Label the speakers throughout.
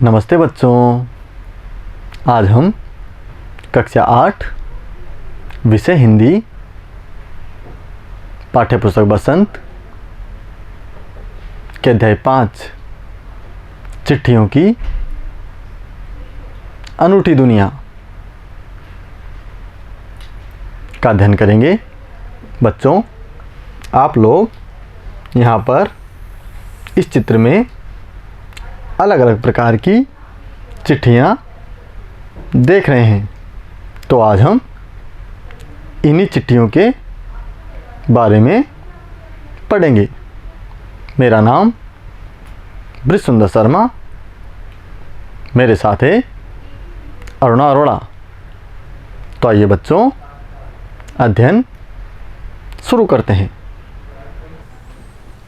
Speaker 1: नमस्ते बच्चों। आज हम कक्षा 8 विषय हिंदी पाठ्यपुस्तक बसंत के अध्याय 5 चिट्ठियों की अनूठी दुनिया का अध्ययन करेंगे। बच्चों, आप लोग यहाँ पर इस चित्र में अलग अलग प्रकार की चिट्ठियाँ देख रहे हैं। तो आज हम इन्हीं चिट्ठियों के बारे में पढ़ेंगे। मेरा नाम ब्रिजसुंदर शर्मा, मेरे साथ है अरुणा अरोड़ा। तो आइए बच्चों, अध्ययन शुरू करते हैं।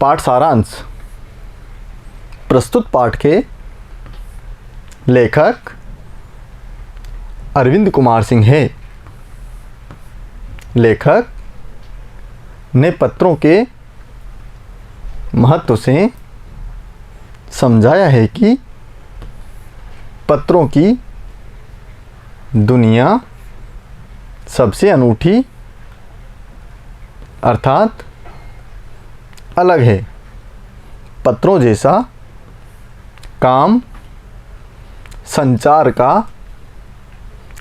Speaker 1: पाठ सारांश। प्रस्तुत पाठ के लेखक अरविंद कुमार सिंह है। लेखक ने पत्रों के महत्व से समझाया है कि पत्रों की दुनिया सबसे अनूठी अर्थात अलग है। पत्रों जैसा काम संचार का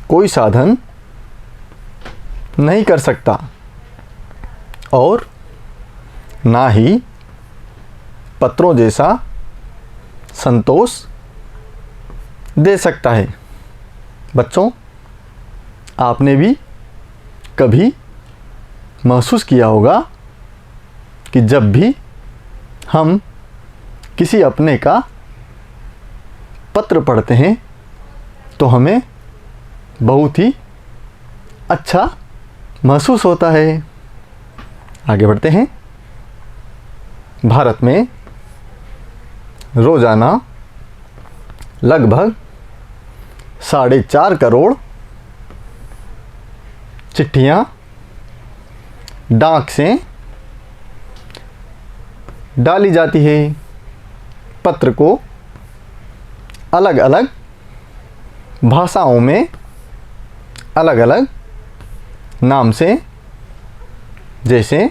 Speaker 1: कोई साधन नहीं कर सकता और ना ही पत्रों जैसा संतोष दे सकता है। बच्चों, आपने भी कभी महसूस किया होगा कि जब भी हम किसी अपने का पत्र पढ़ते हैं तो हमें बहुत ही अच्छा महसूस होता है। आगे बढ़ते हैं। भारत में रोज़ाना लगभग 4.5 करोड़ चिट्ठियाँ डाक से डाली जाती है। पत्र को अलग अलग भाषाओं में अलग अलग नाम से, जैसे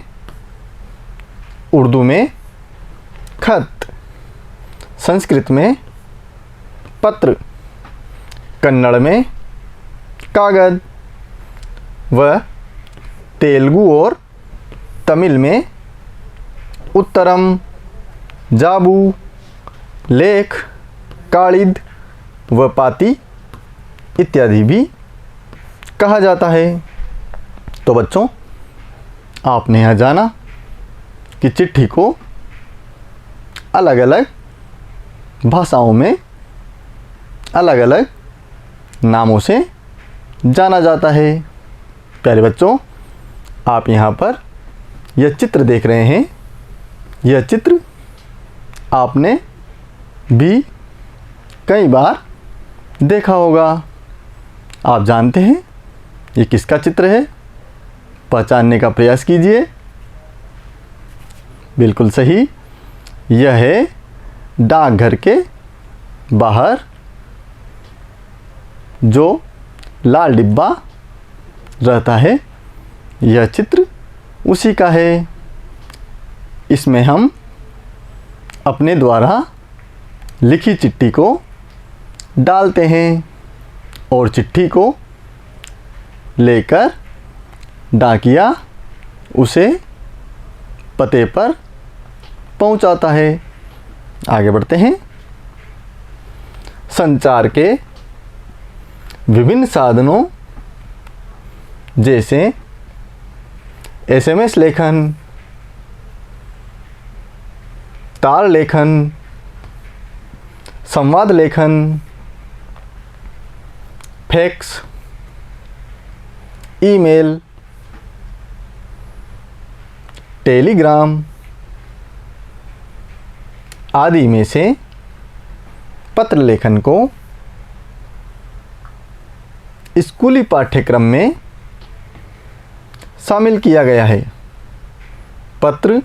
Speaker 1: उर्दू में खत, संस्कृत में पत्र, कन्नड़ में कागज व तेलुगु और तमिल में उत्तरम, जाबू, लेख, कालिद व पाती इत्यादि भी कहा जाता है। तो बच्चों, आपने यह जाना कि चिट्ठी को अलग अलग भाषाओं में अलग अलग नामों से जाना जाता है। प्यारे बच्चों, आप यहाँ पर यह चित्र देख रहे हैं। यह चित्र आपने भी कई बार देखा होगा। आप जानते हैं ये किसका चित्र है? पहचानने का प्रयास कीजिए। बिल्कुल सही, यह है डाकघर के बाहर जो लाल डिब्बा रहता है। यह चित्र उसी का है। इसमें हम अपने द्वारा लिखी चिट्ठी को डालते हैं और चिट्ठी को लेकर डाकिया उसे पते पर पहुंचाता है। आगे बढ़ते हैं। संचार के विभिन्न साधनों जैसे SMS लेखन, तार लेखन, संवाद लेखन, फैक्स, ईमेल, टेलीग्राम आदि में से पत्र लेखन को स्कूली पाठ्यक्रम में शामिल किया गया है। पत्र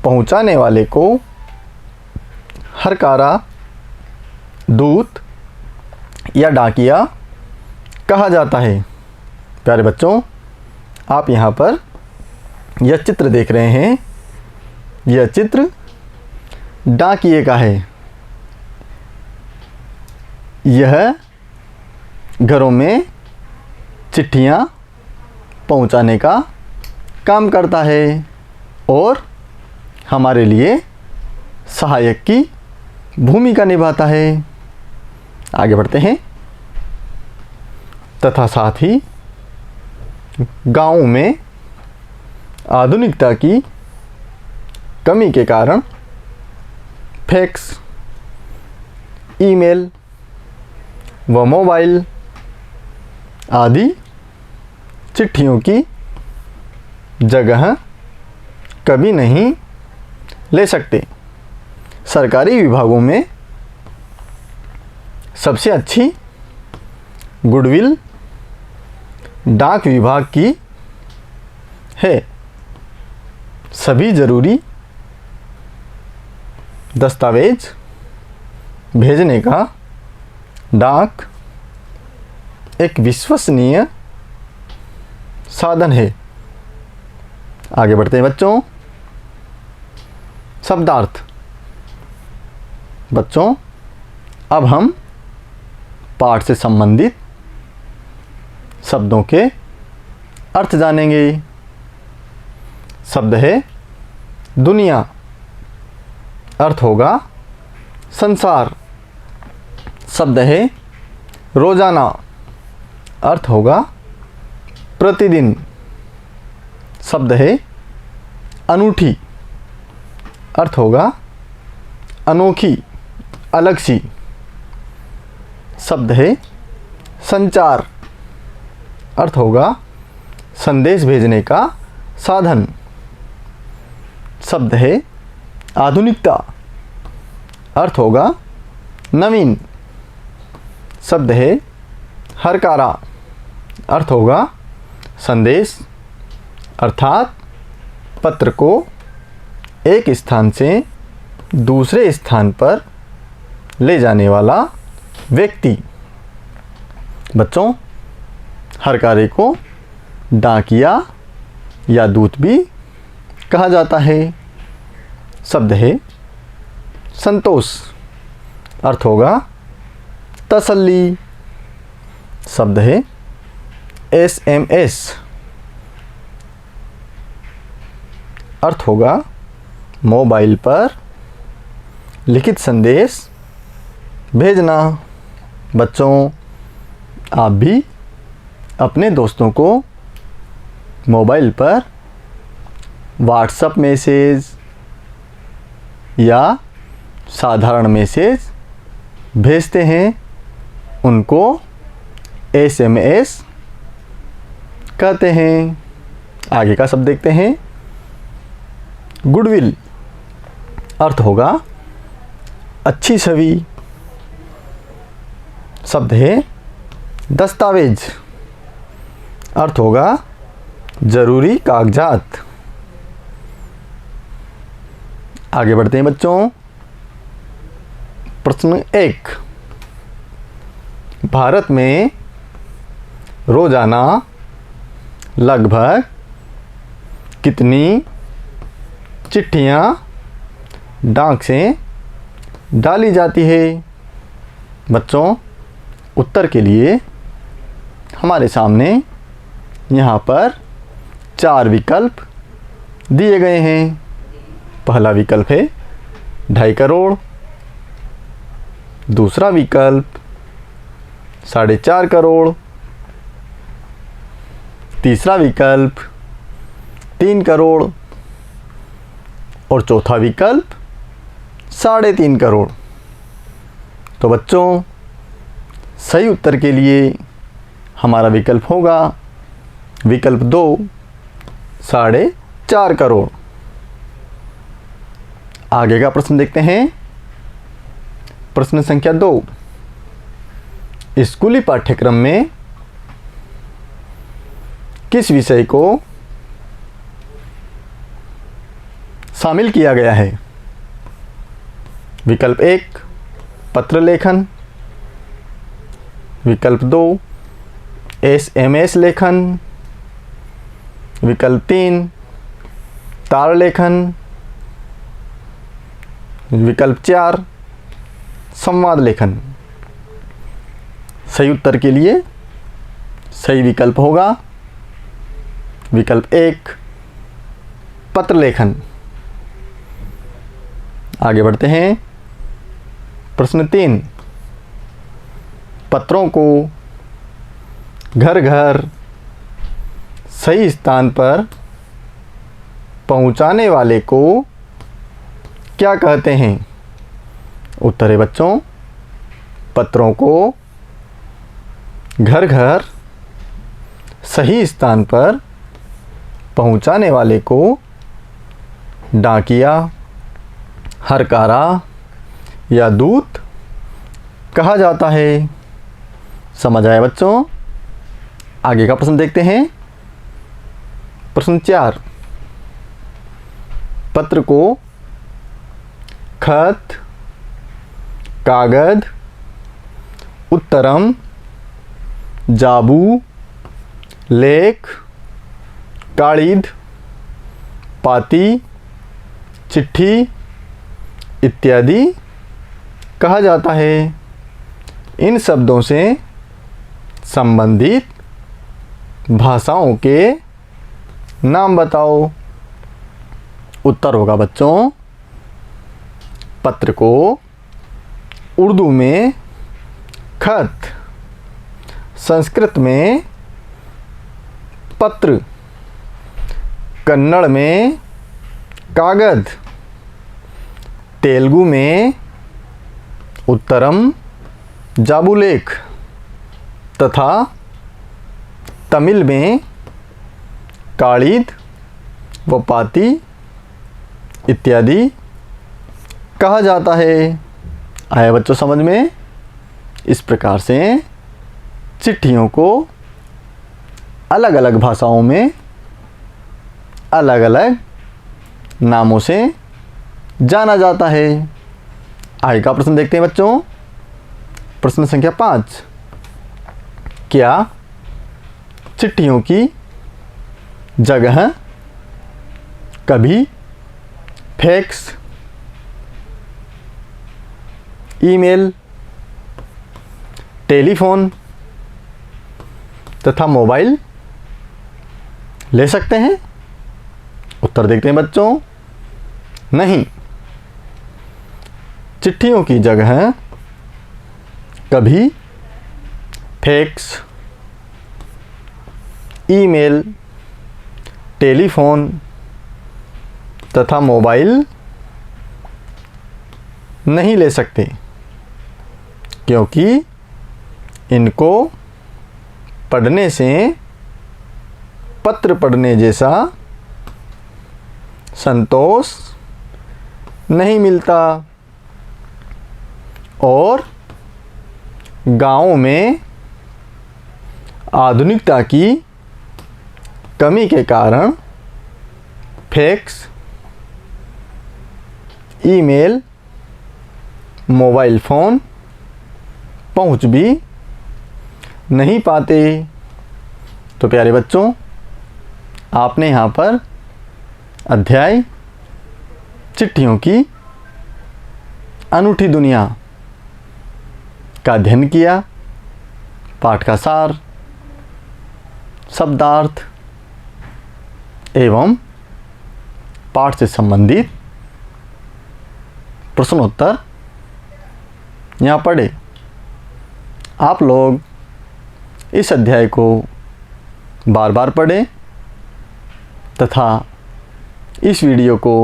Speaker 1: पहुंचाने वाले को हरकारा दूत या डाकिया कहा जाता है? प्यारे बच्चों, आप यहाँ पर यह चित्र देख रहे हैं। यह चित्र डाकिए का है। यह घरों में चिट्ठियाँ पहुँचाने का काम करता है और हमारे लिए सहायक की भूमिका निभाता है। आगे बढ़ते हैं। तथा साथ ही गाँव में आधुनिकता की कमी के कारण फैक्स, ईमेल व मोबाइल आदि चिट्ठियों की जगह कभी नहीं ले सकते। सरकारी विभागों में सबसे अच्छी गुडविल डाक विभाग की है। सभी ज़रूरी दस्तावेज भेजने का डाक एक विश्वसनीय साधन है। आगे बढ़ते हैं बच्चों। शब्दार्थ। बच्चों, अब हम पाठ से संबंधित शब्दों के अर्थ जानेंगे। शब्द है दुनिया, अर्थ होगा संसार। शब्द है रोजाना, अर्थ होगा प्रतिदिन। शब्द है अनूठी, अर्थ होगा अनोखी, अलग सी। शब्द है संचार, अर्थ होगा संदेश भेजने का साधन। शब्द है आधुनिकता, अर्थ होगा नवीन। शब्द है हरकारा, अर्थ होगा संदेश, अर्थात पत्र को एक स्थान से दूसरे स्थान पर ले जाने वाला व्यक्ति। बच्चों, हरकारे को डाकिया या दूत भी कहा जाता है। शब्द है संतोष, अर्थ होगा तसल्ली। शब्द है SMS, अर्थ होगा मोबाइल पर लिखित संदेश भेजना। बच्चों, आप भी अपने दोस्तों को मोबाइल पर व्हाट्सएप मैसेज या साधारण मैसेज भेजते हैं, उनको SMS कहते हैं। आगे का शब्द देखते हैं। गुडविल, अर्थ होगा अच्छी छवि। शब्द है दस्तावेज, अर्थ होगा ज़रूरी कागजात। आगे बढ़ते हैं बच्चों। प्रश्न 1। भारत में रोज़ाना लगभग कितनी चिट्ठियाँ डाक से डाली जाती है? बच्चों, उत्तर के लिए हमारे सामने यहाँ पर 4 विकल्प दिए गए हैं। पहला विकल्प है 2.5 करोड़, दूसरा विकल्प 4.5 करोड़, तीसरा विकल्प 3 करोड़ और चौथा विकल्प 3.5 करोड़। तो बच्चों, सही उत्तर के लिए हमारा विकल्प होगा विकल्प 2, 4.5 करोड़। आगे का प्रश्न देखते हैं। प्रश्न संख्या 2। स्कूली पाठ्यक्रम में किस विषय को शामिल किया गया है? विकल्प 1 पत्र लेखन, विकल्प 2 SMS लेखन। विकल्प 3 तार लेखन। विकल्प 4 संवाद लेखन। सही उत्तर के लिए सही विकल्प होगा विकल्प 1 पत्र लेखन। आगे बढ़ते हैं। प्रश्न 3 पत्रों को घर घर सही स्थान पर पहुंचाने वाले को क्या कहते हैं? उत्तर है बच्चों, पत्रों को घर घर सही स्थान पर पहुंचाने वाले को डाकिया, हरकारा या दूत कहा जाता है। समझ आया बच्चों? आगे का प्रश्न देखते हैं। प्रश्न 4 पत्र को खत, कागज, उत्तरम, जाबू, लेख, कालिद, पाती, चिट्ठी इत्यादि कहा जाता है। इन शब्दों से संबंधित भाषाओं के नाम बताओ। उत्तर होगा बच्चों, पत्र को उर्दू में खत, संस्कृत में पत्र, कन्नड़ में कागज, तेलुगु में उत्तरम, जाबुलेख तथा तमिल में कालिद व पाती इत्यादि कहा जाता है। आया बच्चों समझ में? इस प्रकार से चिट्ठियों को अलग अलग भाषाओं में अलग अलग नामों से जाना जाता है। आगे का प्रश्न देखते हैं बच्चों। प्रश्न संख्या 5 क्या चिट्ठियों की जगह कभी फैक्स, ईमेल, टेलीफोन तथा मोबाइल ले सकते हैं? उत्तर देखते हैं बच्चों, नहीं। चिट्ठियों की जगह कभी फैक्स, ईमेल, टेलीफोन तथा मोबाइल नहीं ले सकते, क्योंकि इनको पढ़ने से पत्र पढ़ने जैसा संतोष नहीं मिलता और गाँव में आधुनिकता की कमी के कारण फैक्स, ईमेल, मोबाइल फ़ोन पहुंच भी नहीं पाते। तो प्यारे बच्चों, आपने यहाँ पर अध्याय चिट्ठियों की अनूठी दुनिया का अध्ययन किया। पाठ का सार, शब्दार्थ एवं पाठ से संबंधित प्रश्नोत्तर यहाँ पढ़े। आप लोग इस अध्याय को बार बार पढ़ें तथा इस वीडियो को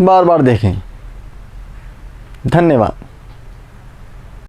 Speaker 1: बार बार देखें। धन्यवाद।